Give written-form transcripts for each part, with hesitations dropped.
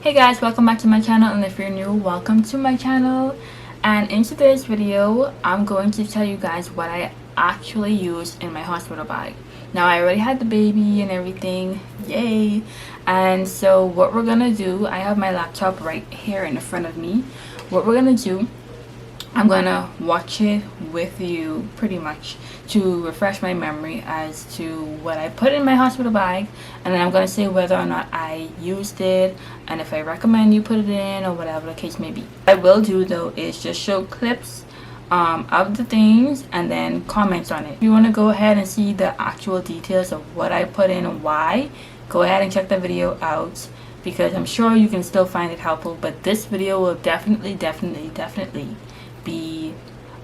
Hey guys, welcome back to my channel, and if you're new, welcome to my channel. And in today's video, I'm going to tell you guys what I actually used in my hospital bag. Now, I already had the baby and everything, yay! And so what we're gonna do, I have my laptop right here in the front of me. What we're gonna do, I'm gonna watch it with you pretty much to refresh my memory as to what I put in my hospital bag, and then I'm gonna say whether or not I used it and if I recommend you put it in or whatever the case may be. What I will do though is just show clips of the things and then comments on it. If you want to go ahead and see the actual details of what I put in and why, go ahead and check the video out, because I'm sure you can still find it helpful, but this video will definitely be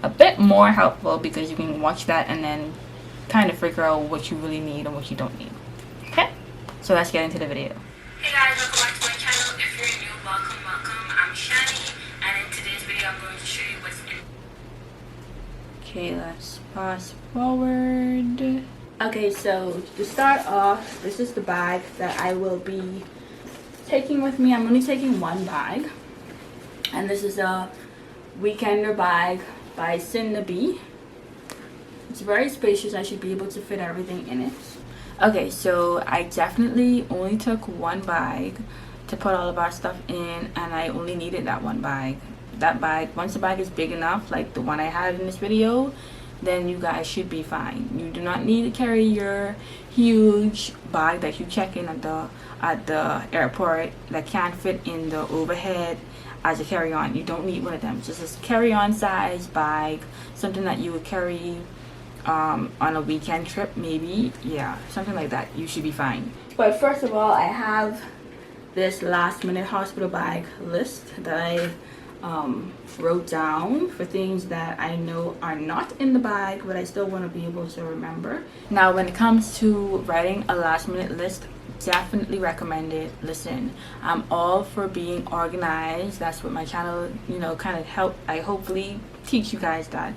a bit more helpful because you can watch that and then kind of figure out what you really need and what you don't need. Okay, so let's get into the video. Hey guys, welcome back to my channel. If you're new, welcome. I'm Shannie, and in today's video I'm going to show you what's in. Okay, let's fast forward. Okay, so to start off, this is the bag that I will be taking with me. I'm only taking one bag, and this is a Weekender bag by Cindy. It's very spacious. I should be able to fit everything in it. Okay, so I definitely only took one bag to put all of our stuff in, and I only needed that one bag. That bag, once the bag is big enough, like the one I had in this video, then you guys should be fine. You do not need to carry your huge bag that you check in at the airport that can't fit in the overhead as a carry-on. You don't need one of them. Just a carry-on size bag, something that you would carry on a weekend trip, maybe. Yeah, something like that. You should be fine. But first of all, I have this last-minute hospital bag list that I wrote down for things that I know are not in the bag, but I still want to be able to remember. Now, when it comes to writing a last-minute list, definitely recommend it. Listen, I'm all for being organized. That's what my channel, kind of I hopefully teach you guys that.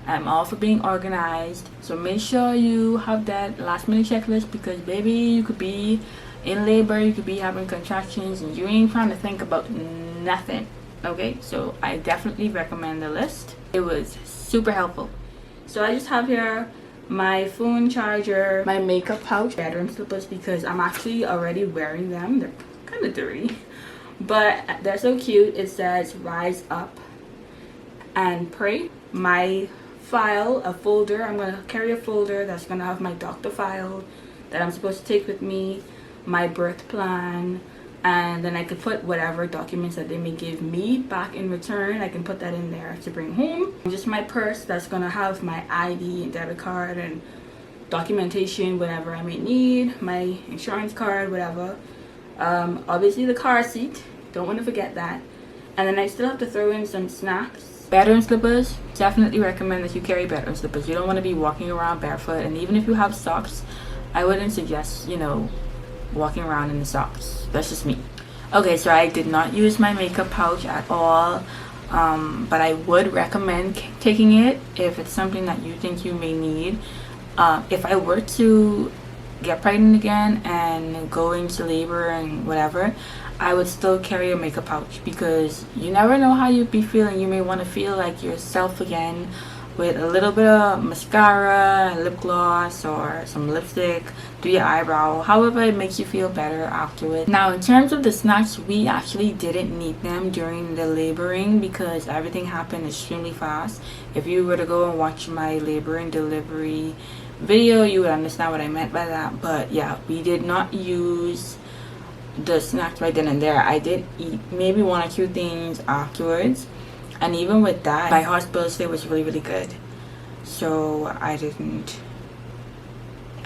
I'm all for being organized. So make sure you have that last minute checklist, because baby, you could be in labor, you could be having contractions, and you ain't trying to think about nothing. Okay, so I definitely recommend the list. It was super helpful. So I just have here my phone charger, my makeup pouch, bedroom slippers, because I'm actually already wearing them. They're kind of dirty, but they're so cute. It says rise up and pray. My file, a folder, I'm gonna carry a folder that's gonna have my doctor file that I'm supposed to take with me, my birth plan, and then I could put whatever documents that they may give me back in return. I can put that in there to bring home. Just my purse that's gonna have my ID and debit card and documentation, whatever I may need, my insurance card, whatever. Obviously the car seat, don't want to forget that. And then I still have to throw in some snacks. Bedroom slippers, definitely recommend that you carry bedroom slippers. You don't want to be walking around barefoot, and even if you have socks, I wouldn't suggest, walking around in the socks. That's just me. Okay, so I did not use my makeup pouch at all, but I would recommend taking it if it's something that you think you may need. If I were to get pregnant again and go into labor and whatever, I would still carry a makeup pouch, because you never know how you'd be feeling. You may want to feel like yourself again with a little bit of mascara, lip gloss, or some lipstick, do your eyebrow, however it makes you feel better afterwards. Now, in terms of the snacks, we actually didn't need them during the laboring because everything happened extremely fast. If you were to go and watch my labor and delivery video, you would understand what I meant by that. But yeah, we did not use the snacks right then and there. I did eat maybe one or two things afterwards, and even with that, my hospital stay was really good, so I didn't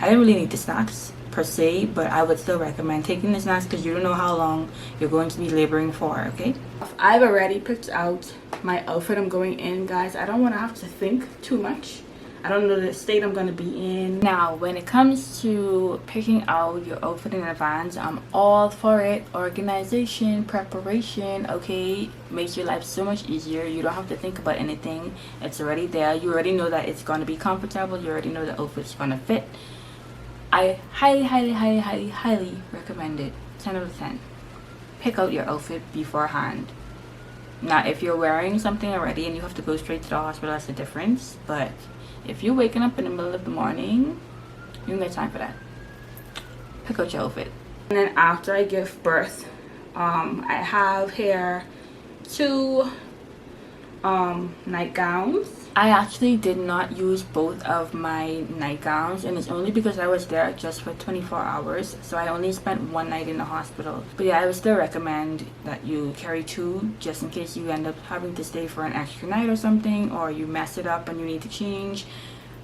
really need the snacks per se, but I would still recommend taking the snacks because you don't know how long you're going to be laboring for. Okay, I've already picked out my outfit I'm going in, guys. I don't want to have to think too much. I don't know the state I'm going to be in. Now, when it comes to picking out your outfit in advance, I'm all for it. Organization, preparation, okay? Makes your life so much easier. You don't have to think about anything. It's already there. You already know that it's going to be comfortable. You already know the outfit's going to fit. I highly recommend it. 10 out of 10. pick out your outfit beforehand. Now, if you're wearing something already and you have to go straight to the hospital, that's the difference. But if you're waking up in the middle of the morning, you don't get time for that. Pick out your outfit. And then after I give birth, I have here 2 nightgowns. I actually did not use both of my nightgowns, and it's only because I was there just for 24 hours, so I only spent 1 night in the hospital. But yeah, I would still recommend that you carry 2 just in case you end up having to stay for an extra night or something, or you mess it up and you need to change.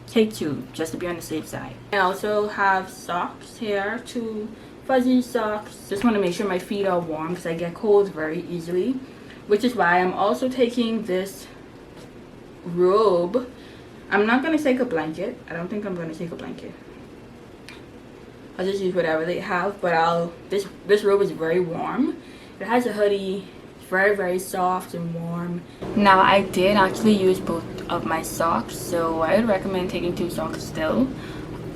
Take 2 just to be on the safe side. I also have socks here, 2 fuzzy socks. Just want to make sure my feet are warm because I get cold very easily, which is why I'm also taking this robe. I'm not going to take a blanket. I don't think I'm going to take a blanket. I'll just use whatever they have, but this robe is very warm. It has a hoodie. It's very soft and warm. Now, I did actually use both of my socks, so I would recommend taking 2 socks still.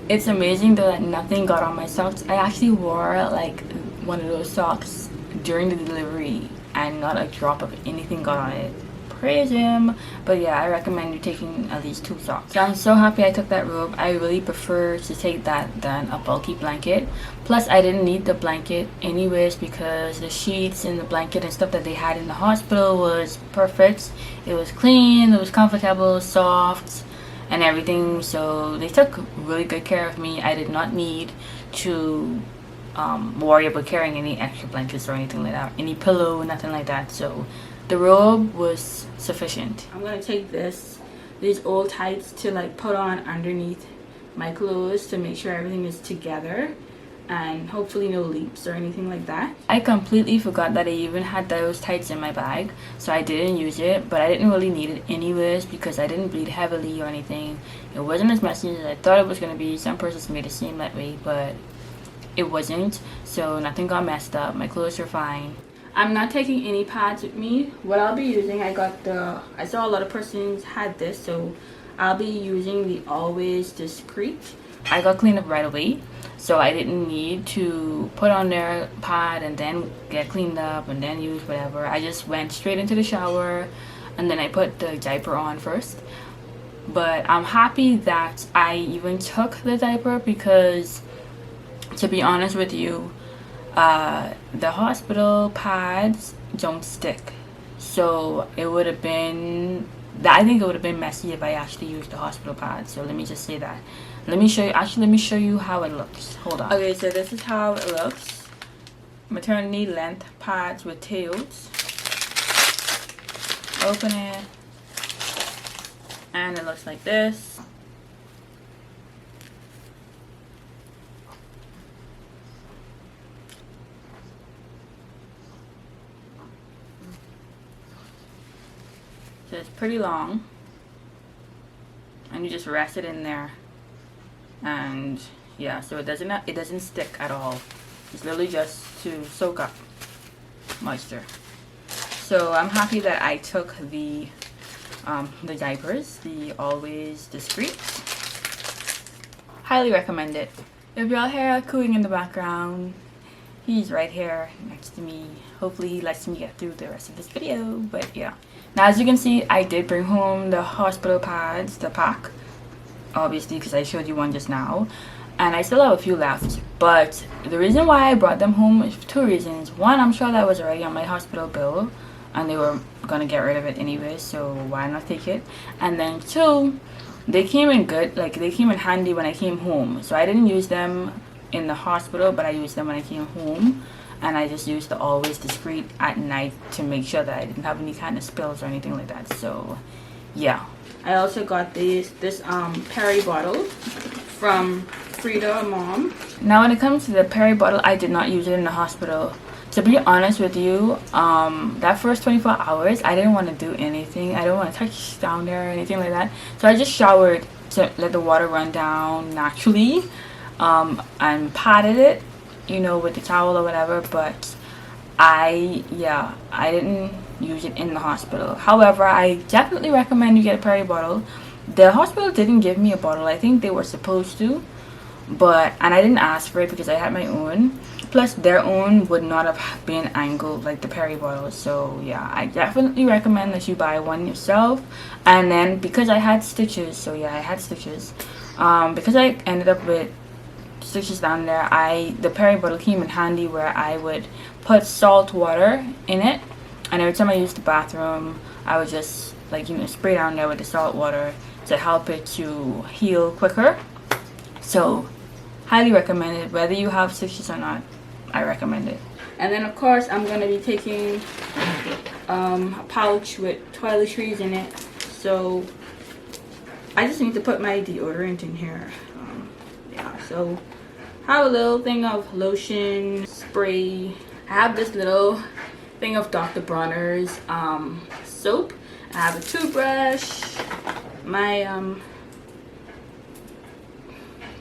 It's amazing though that nothing got on my socks. I actually wore like one of those socks during the delivery and not a drop of anything got on it. Praise him. But yeah, I recommend you taking at least 2 socks. So I'm so happy I took that robe. I really prefer to take that than a bulky blanket. Plus, I didn't need the blanket anyways because the sheets and the blanket and stuff that they had in the hospital was perfect. It was clean, it was comfortable, soft, and everything. So they took really good care of me. I did not need to worry about carrying any extra blankets or anything like that, any pillow, nothing like that. So the robe was sufficient. I'm gonna take these old tights to like put on underneath my clothes to make sure everything is together and hopefully no leaks or anything like that. I completely forgot that I even had those tights in my bag, so I didn't use it, but I didn't really need it anyways because I didn't bleed heavily or anything. It wasn't as messy as I thought it was gonna be. Some persons made it seem that way, but it wasn't, so nothing got messed up. My clothes are fine. I'm not taking any pads with me. What I'll be using, I saw a lot of persons had this, so I'll be using the Always Discreet. I got cleaned up right away, so I didn't need to put on their pad and then get cleaned up and then use whatever. I just went straight into the shower and then I put the diaper on first. But I'm happy that I even took the diaper because, to be honest with you, the hospital pads don't stick, so it would have been, I think it would have been messy if I actually used the hospital pads. So let me just say that. Let me show you how it looks. Hold on. Okay, so this is how it looks. Maternity length pads with tails. Open it and it looks like this. So it's pretty long, and you just rest it in there, and yeah, so it doesn't stick at all. It's literally just to soak up moisture. So I'm happy that I took the diapers, the Always Discreet. Highly recommend it. If y'all hear cooing in the background, he's right here next to me. Hopefully he lets me get through the rest of this video, but yeah. Now, as you can see, I did bring home the hospital pads, the pack, obviously, because I showed you one just now, and I still have a few left. But the reason why I brought them home is 2 reasons. One, I'm sure that was already on my hospital bill, and they were gonna get rid of it anyway, so why not take it? And then 2, they came in good, like they came in handy when I came home. So I didn't use them in the hospital, but I used them when I came home. And I just used the Always Discreet at night to make sure that I didn't have any kind of spills or anything like that. So yeah, I also got this Peri Bottle from Frida Mom. Now when it comes to the Peri Bottle, I did not use it in the hospital. To be honest with you, that first 24 hours I didn't want to do anything. I didn't want to touch down there or anything like that, so I just showered to let the water run down naturally, and patted it, you know, with the towel or whatever. But I didn't use it in the hospital. However, I definitely recommend you get a Peri bottle. The hospital didn't give me a bottle. I think they were supposed to, and I didn't ask for it because I had my own. Plus their own would not have been angled like the Peri Bottle. So yeah, I definitely recommend that you buy one yourself. And then because I had stitches, so yeah, I had stitches, because I ended up with stitches down there, the Peri Bottle came in handy where I would put salt water in it, and every time I used the bathroom I would just like, you know, spray down there with the salt water to help it to heal quicker. So highly recommend it, whether you have stitches or not. I recommend it. And then of course I'm gonna be taking a pouch with toiletries in it, so I just need to put my deodorant in here. Yeah, so I have a little thing of lotion, spray. I have this little thing of Dr. Bronner's soap. I have a toothbrush, my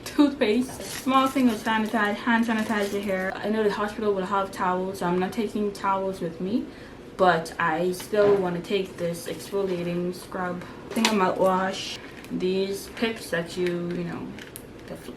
toothpaste, small thing of hand sanitizer here. I know the hospital will have towels, so I'm not taking towels with me, but I still want to take this exfoliating scrub, thing of mouthwash, these picks that you know,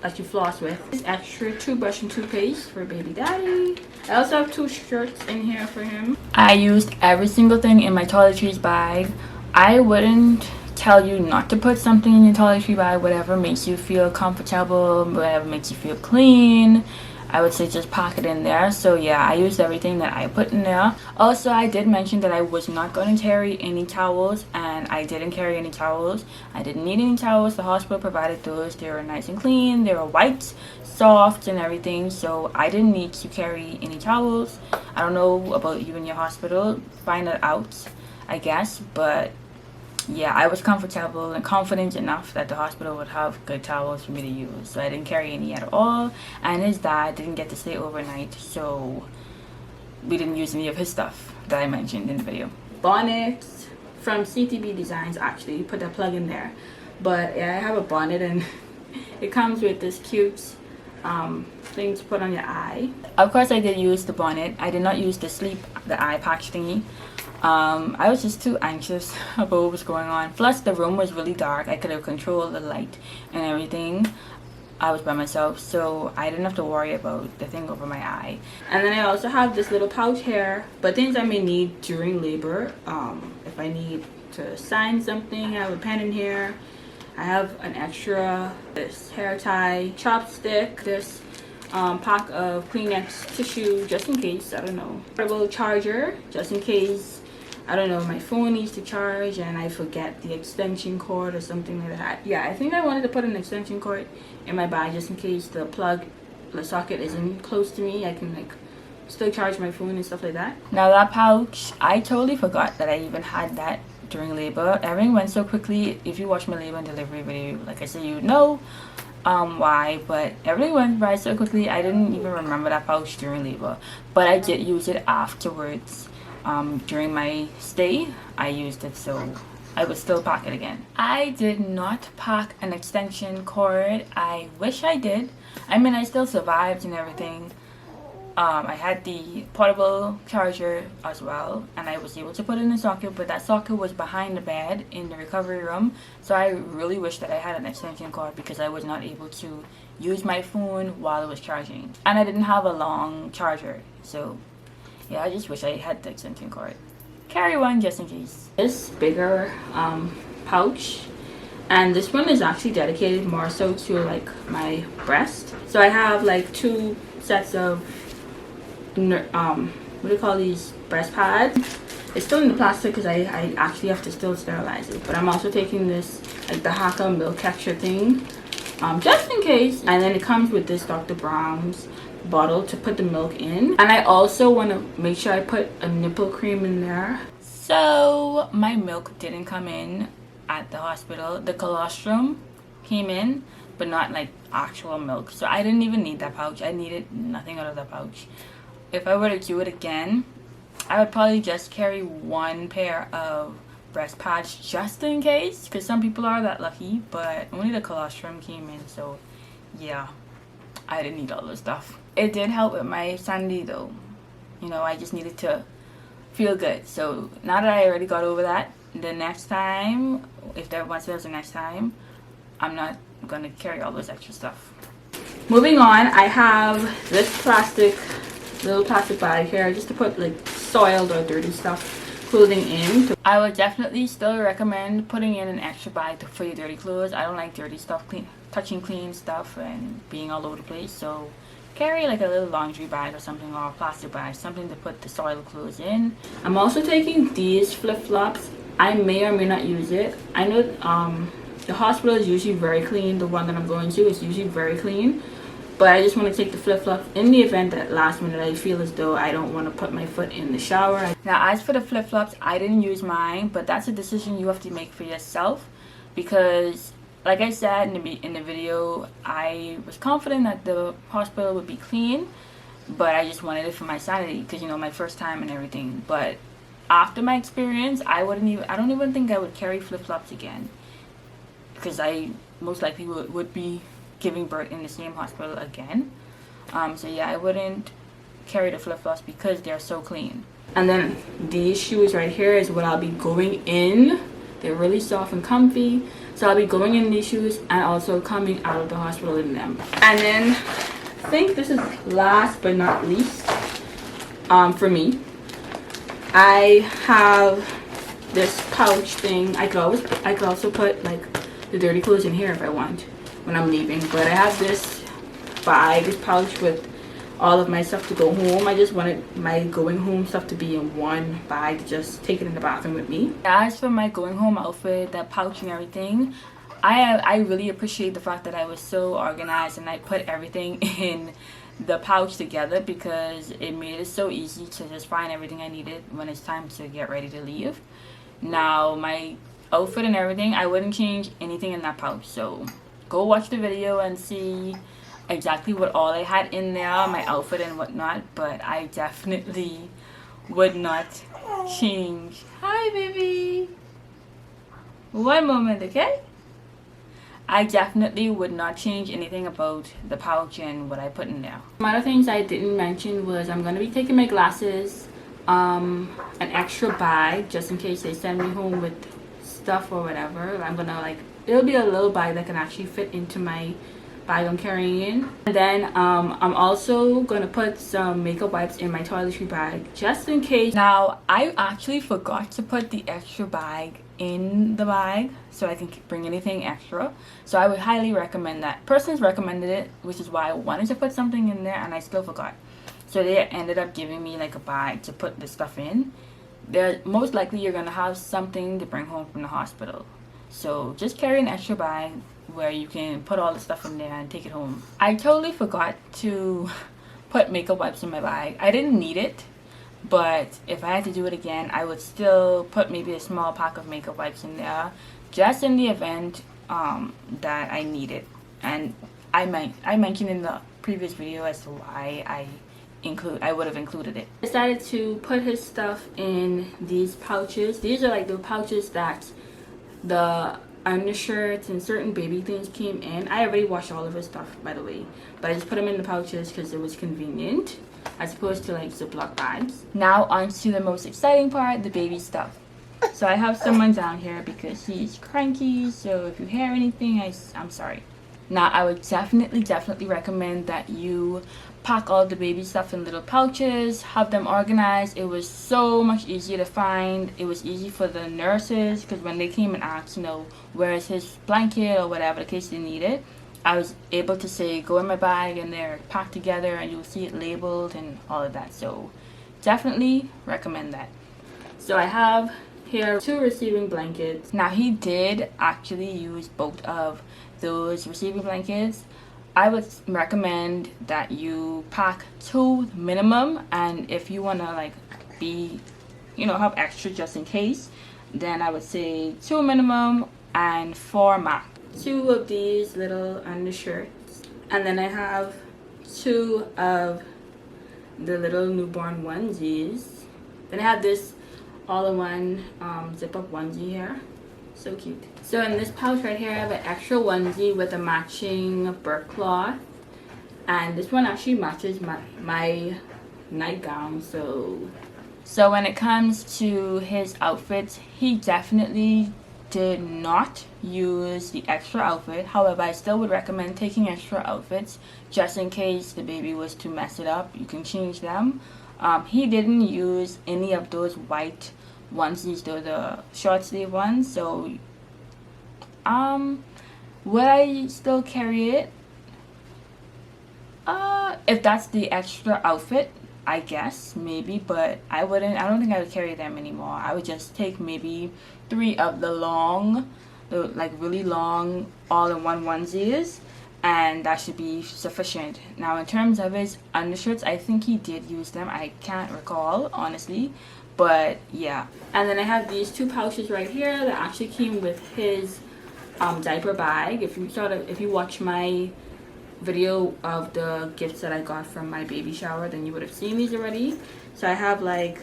that you floss with, this extra toothbrush and toothpaste for baby daddy. I also have 2 shirts in here for him. I used every single thing in my toiletries bag. I wouldn't tell you not to put something in your toiletry bag. Whatever makes you feel comfortable, whatever makes you feel clean, I would say just pack it in there. So yeah, I used everything that I put in there. Also, I did mention that I was not going to carry any towels, and I didn't carry any towels. I didn't need any towels. The hospital provided those. They were nice and clean. They were white, soft, and everything, so I didn't need to carry any towels. I don't know about you in your hospital, find it out, I guess, but yeah, I was comfortable and confident enough that the hospital would have good towels for me to use, so I didn't carry any at all. And his dad didn't get to stay overnight, so we didn't use any of his stuff that I mentioned in the video. Bonnet from CTB Designs, actually, you put that plug in there. But yeah, I have a bonnet, and it comes with this cute thing to put on your eye. Of course I did use the bonnet. I did not use the eye patch thingy. I was just too anxious about what was going on. Plus the room was really dark. I could have controlled the light and everything. I was by myself, so I didn't have to worry about the thing over my eye. And then I also have this little pouch here, but things I may need during labor. If I need to sign something, I have a pen in here. I have an extra, this hair tie, chopstick, this pack of Kleenex tissue just in case, I don't know. Portable charger just in case, I don't know, my phone needs to charge and I forget the extension cord or something like that. Yeah, I think I wanted to put an extension cord in my bag just in case the socket isn't close to me. I can like still charge my phone and stuff like that. Now that pouch, I totally forgot that I even had that during labor. Everything went so quickly. If you watch my labor and delivery video, like I said, you know why, but everything went by so quickly I didn't even remember that pouch during labor, but I did use it afterwards. During my stay I used it, so I would still pack it again. I did not pack an extension cord. I wish I did. I mean, I still survived and everything. I had the portable charger as well, and I was able to put it in the socket, but that socket was behind the bed in the recovery room, so I really wish that I had an extension cord because I was not able to use my phone while it was charging, and I didn't have a long charger. So yeah, I just wish I had the extension cord. Carry one just in case. This bigger pouch, and this one is actually dedicated more so to like my breast. So I have like 2 sets of what do you call these, breast pads. It's still in the plastic because I actually have to still sterilize it, but I'm also taking this like the Haka milk catcher thing just in case. And then it comes with this Dr. Brown's bottle to put the milk in, and I also want to make sure I put a nipple cream in there. So my milk didn't come in at the hospital. The colostrum came in, but not like actual milk, so I didn't even need that pouch. I needed nothing out of that pouch. If I were to do it again, I would probably just carry 1 pair of breast pads just in case, because some people are that lucky, but only the colostrum came in, so yeah, I didn't need all this stuff. It did help with my sanity though. You know, I just needed to feel good. So now that I already got over that, the next time, once there's a next time, I'm not gonna carry all this extra stuff. Moving on, I have this plastic little plastic bag here just to put like soiled or dirty stuff clothing in. I would definitely still recommend putting in an extra bag for your dirty clothes. I don't like dirty stuff, touching clean stuff and being all over the place. So carry like a little laundry bag or something, or a plastic bag, something to put the soiled clothes in. I'm also taking these flip-flops. I may or may not use it. I know the hospital is usually very clean. The one that I'm going to is usually very clean. But I just want to take the flip-flops in the event that last minute I feel as though I don't want to put my foot in the shower. Now, as for the flip-flops, I didn't use mine, but that's a decision you have to make for yourself. Because, like I said in the video, I was confident that the hospital would be clean. But I just wanted it for my sanity because, you know, my first time and everything. But after my experience, I don't even think I would carry flip-flops again. Because I most likely would be giving birth in the same hospital again. So yeah, I wouldn't carry the flip-flops because they're so clean. And then these shoes right here is what I'll be going in. They're really soft and comfy. So I'll be going in these shoes and also coming out of the hospital in them. And then I think this is last but not least, for me, I have this pouch thing. I could also put like the dirty clothes in here if I want when I'm leaving, but I have this bag, this pouch with all of my stuff to go home. I just wanted my going home stuff to be in one bag to just take it in the bathroom with me. As for my going home outfit, that pouch and everything, I really appreciate the fact that I was so organized and I put everything in the pouch together because it made it so easy to just find everything I needed when it's time to get ready to leave. Now my outfit and everything, I wouldn't change anything in that pouch, so go watch the video and see exactly what all I had in there, my outfit and whatnot, but I definitely would not change. Hi baby, one moment, okay? I definitely would not change anything about the pouch and what I put in there. Some other things I didn't mention was I'm going to be taking my glasses, an extra bag just in case they send me home with stuff or whatever. I'm gonna like, it'll be a little bag that can actually fit into my bag I'm carrying in. And then I'm also gonna put some makeup wipes in my toiletry bag just in case. Now I actually forgot to put the extra bag in the bag so I can bring anything extra, so I would highly recommend that. Persons recommended it, which is why I wanted to put something in there and I still forgot, so they ended up giving me like a bag to put the stuff in. There, most likely you're gonna have something to bring home from the hospital, so just carry an extra bag where you can put all the stuff in there and take it home. I totally forgot to put makeup wipes in my bag. I didn't need it, but if I had to do it again, I would still put maybe a small pack of makeup wipes in there just in the event that I need it. And I mentioned in the previous video as to why I would have included it. I decided to put his stuff in these pouches. These are like the pouches that the undershirts and certain baby things came in. I already washed all of his stuff, by the way, but I just put them in the pouches because it was convenient as opposed to like Ziploc bags. Now on to the most exciting part, the baby stuff. So I have someone down here because he's cranky, so if you hear anything, I'm sorry. Now I would definitely recommend that you pack all the baby stuff in little pouches, have them organized. It was so much easier to find. It was easy for the nurses because when they came and asked, you know, where is his blanket or whatever the case they needed, I was able to say, go in my bag and they're packed together and you'll see it labeled and all of that. So definitely recommend that. So I have here 2 receiving blankets. Now he did actually use both of those receiving blankets. I would recommend that you pack 2 minimum, and if you want to like be, you know, have extra just in case, then I would say 2 minimum and 4 max. 2 of these little undershirts, and then I have 2 of the little newborn onesies. Then I have this all-in-one zip-up onesie here. So cute. So in this pouch right here, I have an extra onesie with a matching burp cloth, and this one actually matches my nightgown. So when it comes to his outfits, he definitely did not use the extra outfit. However, I still would recommend taking extra outfits just in case the baby was to mess it up. You can change them. He didn't use any of those white onesies, though, the short sleeve ones. So would I still carry it? If that's the extra outfit, I guess maybe, but I wouldn't. I don't think I would carry them anymore. I would just take maybe 3 of the long, the like really long all-in-one onesies, and that should be sufficient. Now, in terms of his undershirts, I think he did use them. I can't recall honestly, but yeah. And then I have these 2 pouches right here that actually came with his diaper bag. If you watch my video of the gifts that I got from my baby shower, then you would have seen these already. So I have like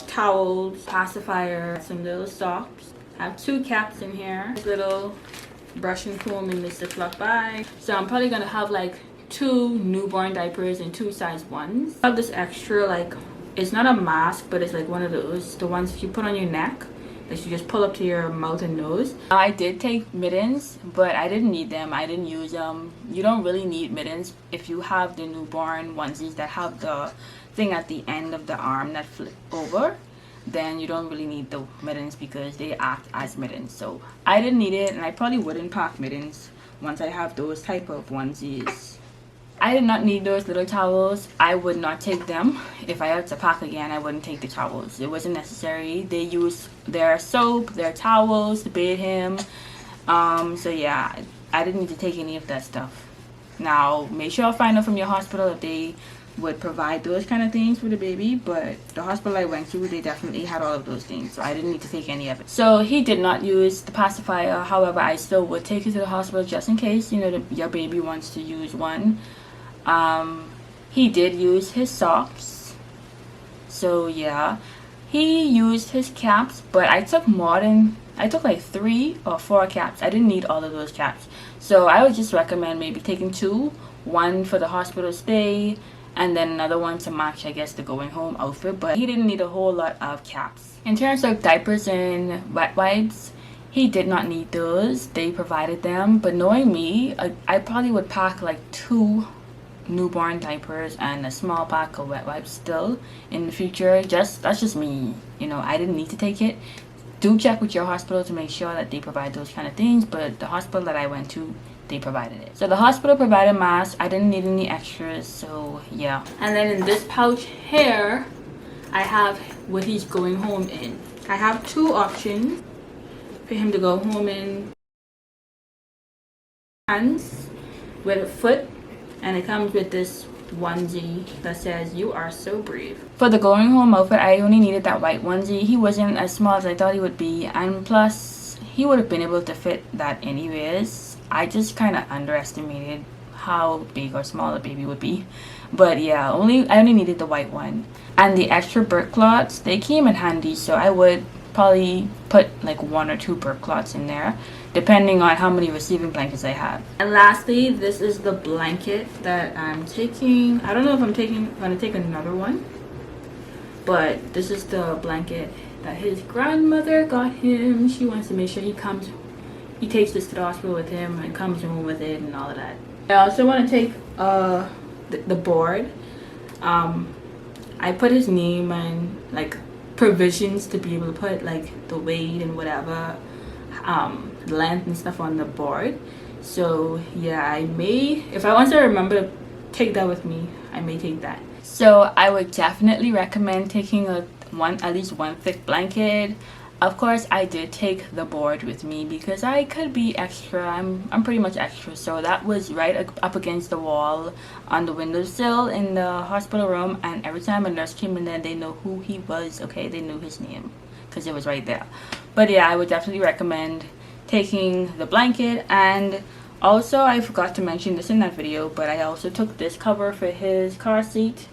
towels, pacifier, some little socks. I have 2 caps in here, little brush and comb in this Ziploc bag. So I'm probably gonna have like 2 newborn diapers and 2 size 1s. I have this extra, like, it's not a mask, but it's like one of those, the ones you put on your neck that you just pull up to your mouth and nose. I did take mittens, but I didn't need them. I didn't use them. You don't really need mittens if you have the newborn onesies that have the thing at the end of the arm that flip over. Then you don't really need the mittens because they act as mittens. So I didn't need it, and I probably wouldn't pack mittens once I have those type of onesies. I did not need those little towels. I would not take them. If I had to pack again, I wouldn't take the towels. It wasn't necessary. They used their soap, their towels to bathe him. So yeah, I didn't need to take any of that stuff. Now, make sure I'll find out from your hospital if they would provide those kind of things for the baby, but the hospital I went to, they definitely had all of those things, so I didn't need to take any of it. So he did not use the pacifier. However, I still would take it to the hospital just in case, you know, your baby wants to use one. He did use his socks, so yeah. He used his caps, but I took like 3 or 4 caps. I didn't need all of those caps, so I would just recommend maybe taking 2, one for the hospital stay and then another one to match, I guess, the going home outfit. But he didn't need a whole lot of caps. In terms of diapers and wet wipes, he did not need those. They provided them, but knowing me, I probably would pack like 2 newborn diapers and a small pack of wet wipes still in the future. That's just me, you know. I didn't need to take it. Do check with your hospital to make sure that they provide those kind of things, but the hospital that I went to, they provided it. So the hospital provided masks. I didn't need any extras, so yeah. And then in this pouch here, I have what he's going home in. I have 2 options for him to go home in. Hands with a foot, and it comes with this onesie that says "You are so brave." For the going home outfit, I only needed that white onesie. He wasn't as small as I thought he would be, and plus he would have been able to fit that anyways. I just kind of underestimated how big or small the baby would be, but yeah, I only needed the white one. And the extra burp cloths, they came in handy, so I would probably put like 1 or 2 burp cloths in there, depending on how many receiving blankets I have. And lastly, this is the blanket that I'm taking. I don't know if I'm gonna take another one, but this is the blanket that his grandmother got him. She wants to make sure he takes this to the hospital with him and comes home with it and all of that. I also want to take the board. I put his name and like provisions to be able to put like the weight and whatever length and stuff on the board. So yeah, I may, if I want to remember to take that with me, I may take that. So I would definitely recommend taking at least one thick blanket. Of course, I did take the board with me because I could be extra. I'm pretty much extra, so that was right up against the wall on the windowsill in the hospital room, and every time a nurse came in there, they know who he was. Okay, they knew his name because it was right there. But yeah, I would definitely recommend taking the blanket. And also, I forgot to mention this in that video, but I also took this cover for his car seat.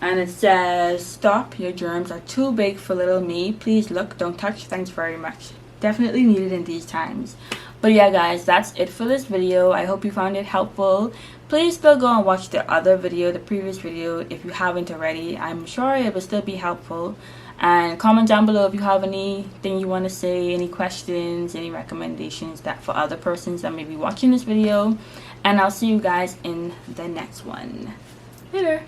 And it says, "Stop, your germs are too big for little me. Please look, don't touch. Thanks very much." Definitely needed in these times. But yeah, guys, that's it for this video. I hope you found it helpful. please still go and watch the other video, the previous video, if you haven't already. I'm sure it will still be helpful. And comment down below if you have anything you want to say, any questions, any recommendations that for other persons that may be watching this video. And I'll see you guys in the next one. Later.